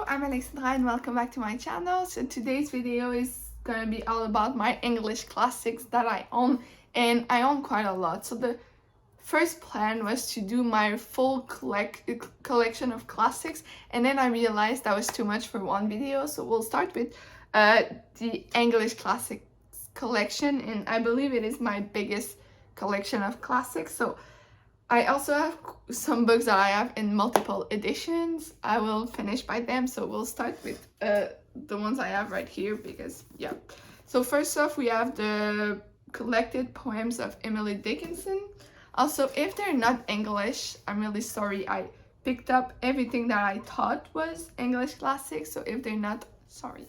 I'm Alexandra and welcome back to my channel. So today's video is gonna be all about my English classics that I own, and I own quite a lot. So the first plan was to do my full collection of classics, and then I realized that was too much for one video. So we'll start with the English classics collection, and I believe it is my biggest collection of classics. So I also have some books that I have in multiple editions. I will finish by them, so we'll start with the ones I have right here because, yeah. So first off, we have the collected poems of Emily Dickinson. Also, if they're not English, I'm really sorry. I picked up everything that I thought was English classics, so if they're not, sorry.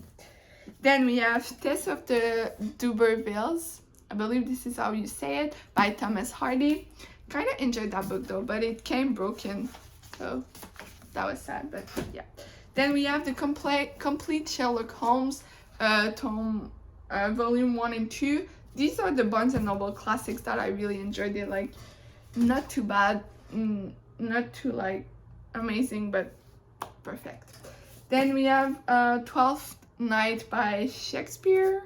Then we have Tess of the Dubervilles. I believe this is how you say it, by Thomas Hardy. Kind of enjoyed that book though, but it came broken, so that was sad, but yeah. Then we have the complete Sherlock Holmes volume 1 and 2. These are the Barnes & Noble classics that I really enjoyed. They're like not too bad, not too like amazing, but perfect. Then we have Twelfth Night by Shakespeare,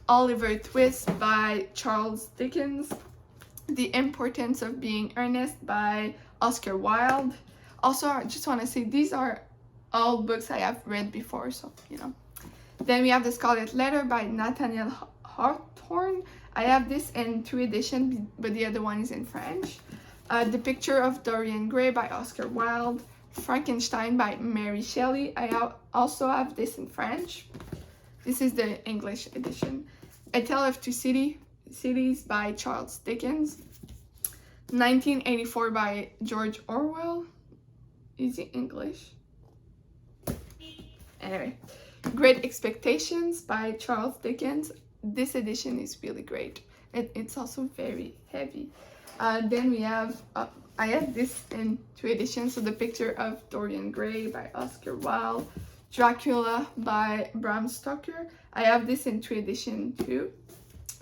Oliver Twist by Charles Dickens, The Importance of Being Earnest by Oscar Wilde. Also, I just want to say these are all books I have read before, so you know. Then we have The Scarlet Letter by Nathaniel Hawthorne. I have this in 2 editions, but the other one is in French. The Picture of Dorian Gray by Oscar Wilde. Frankenstein by Mary Shelley. I also have this in French. This is the English edition. A Tale of Two Cities by Charles Dickens. 1984 by George Orwell. Is it English? Anyway. Great Expectations by Charles Dickens. This edition is really great. It's also very heavy. Then we have, I have this in 2 editions. So The Picture of Dorian Gray by Oscar Wilde. Dracula by Bram Stoker. I have this in 2 editions too.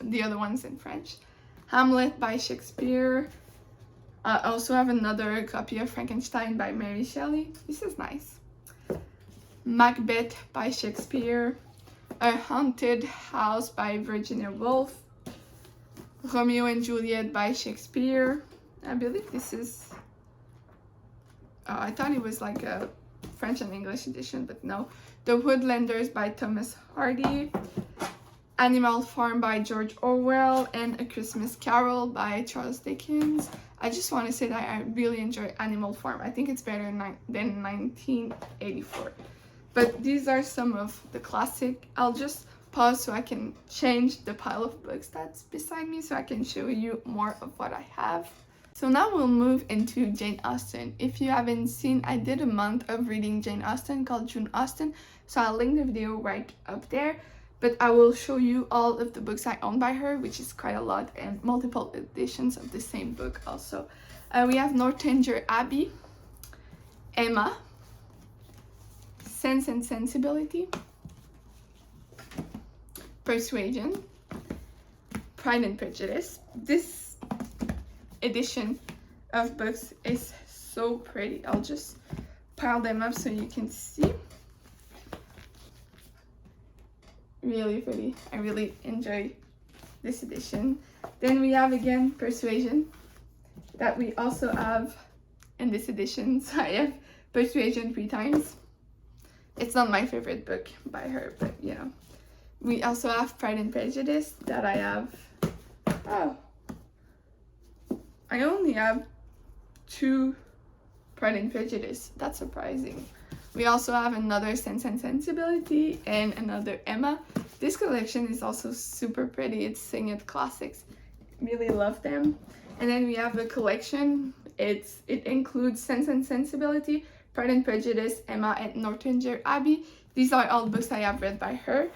The other one's in French. Hamlet by Shakespeare. I also have another copy of Frankenstein by Mary Shelley. This is nice. Macbeth by Shakespeare. A Haunted House by Virginia Woolf. Romeo and Juliet by Shakespeare. I believe this is... I thought it was like a French and English edition, but no. The Woodlanders by Thomas Hardy. Animal Farm by George Orwell, and A Christmas Carol by Charles Dickens. I just want to say that I really enjoy Animal Farm. I think it's better than 1984. But these are some of the classic. I'll just pause so I can change the pile of books that's beside me so I can show you more of what I have. So now we'll move into Jane Austen. If you haven't seen, I did a month of reading Jane Austen called June Austen. So I'll link the video right up there. But I will show you all of the books I own by her, which is quite a lot, and multiple editions of the same book also. We have Northanger Abbey, Emma, Sense and Sensibility, Persuasion, Pride and Prejudice. This edition of books is so pretty. I'll just pile them up so you can see. Really pretty. I really enjoy this edition. Then we have again Persuasion, that we also have in this edition. So I have Persuasion 3 times. It's not my favorite book by her, but you know. We also have Pride and Prejudice that I have. Oh, I only have 2 Pride and Prejudice. That's surprising. We also have another Sense and Sensibility and another Emma. This collection is also super pretty. It's Sing-It Classics. Really love them. And then we have a collection. It includes Sense and Sensibility, Pride and Prejudice, Emma, and Northanger Abbey. These are all books I have read by her.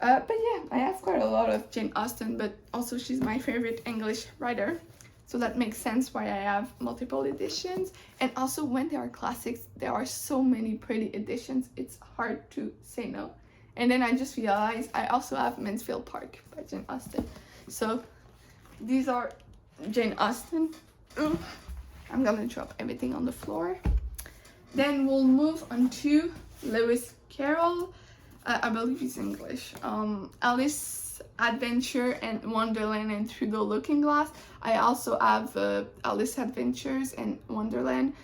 But yeah, I have quite a lot of Jane Austen, but also she's my favorite English writer. So that makes sense why I have multiple editions. And also when there are classics, there are so many pretty editions. It's hard to say no. And then I just realized I also have Mansfield Park by Jane Austen. So these are Jane Austen. Ooh, I'm gonna drop everything on the floor. Then we'll move on to Lewis Carroll. I believe he's English. Alice Adventure and Wonderland and Through the Looking Glass. I also have Alice Adventures and Wonderland.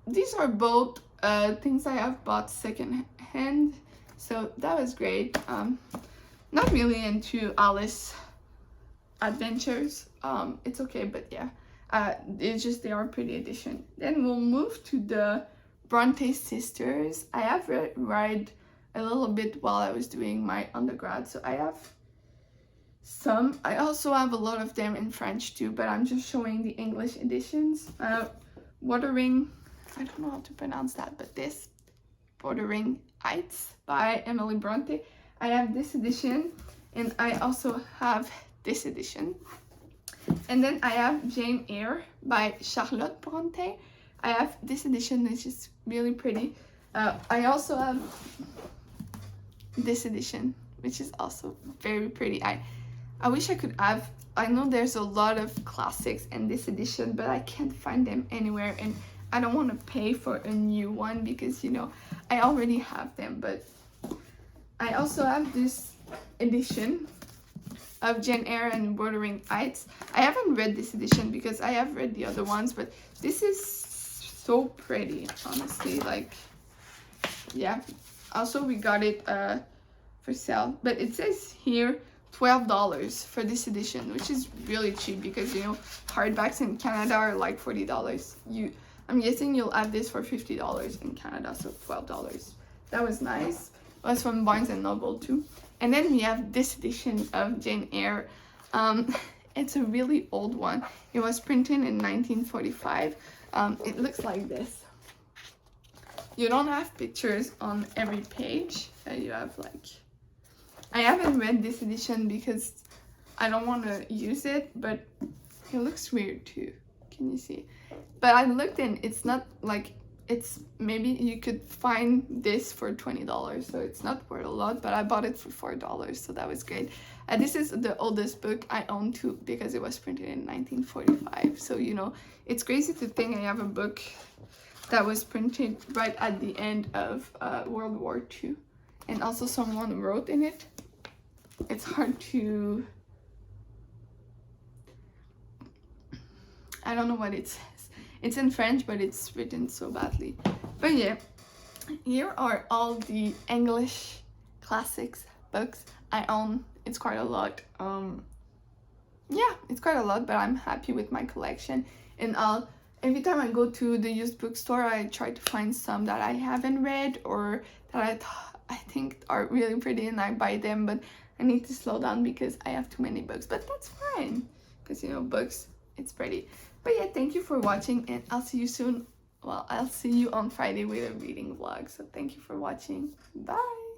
These are both things I have bought second hand, so that was great. Not really into Alice Adventures. It's okay, but yeah, it's just they are pretty edition. Then we'll move to the Bronte sisters. I have read a little bit while I was doing my undergrad, so I have some. I also have a lot of them in French too, but I'm just showing the English editions. Wuthering, I don't know how to pronounce that, but this Wuthering Heights by Emily Bronte. I have this edition, and I also have this edition. And then I have Jane Eyre by Charlotte Bronte. I have this edition, which is really pretty. I also have this edition, which is also very pretty. I wish I could have. I know there's a lot of classics in this edition, but I can't find them anywhere, and I don't want to pay for a new one because, you know, I already have them. But I also have this edition of Jane Eyre and Wuthering Heights. I haven't read this edition because I have read the other ones, but this is so pretty, honestly. Like, yeah. Also, we got it for sale, but it says here $12 for this edition, which is really cheap because, you know, hardbacks in Canada are like $40. I'm guessing you'll have this for $50 in Canada, so $12. That was nice. It was from Barnes and Noble too. And then we have this edition of Jane Eyre. It's a really old one. It was printed in 1945. It looks like this. You don't have pictures on every page. You have like... I haven't read this edition because I don't want to use it, but it looks weird too. Can you see? But I looked and it's not like... It's maybe you could find this for $20, so it's not worth a lot, but I bought it for $4, so that was great. This is the oldest book I own too because it was printed in 1945. So, you know, it's crazy to think I have a book that was printed right at the end of World War II, and also someone wrote in it. It's hard to... I don't know what it says. It's in French, but it's written so badly. But yeah, here are all the English classics books I own. It's quite a lot. Yeah, it's quite a lot, but I'm happy with my collection. And every time I go to the used bookstore, I try to find some that I haven't read or that I think are really pretty, and I buy them. But I need to slow down because I have too many books. But that's fine, because, you know, books, it's pretty. But yeah, thank you for watching, and I'll see you soon. Well, I'll see you on Friday with a reading vlog. So thank you for watching. Bye!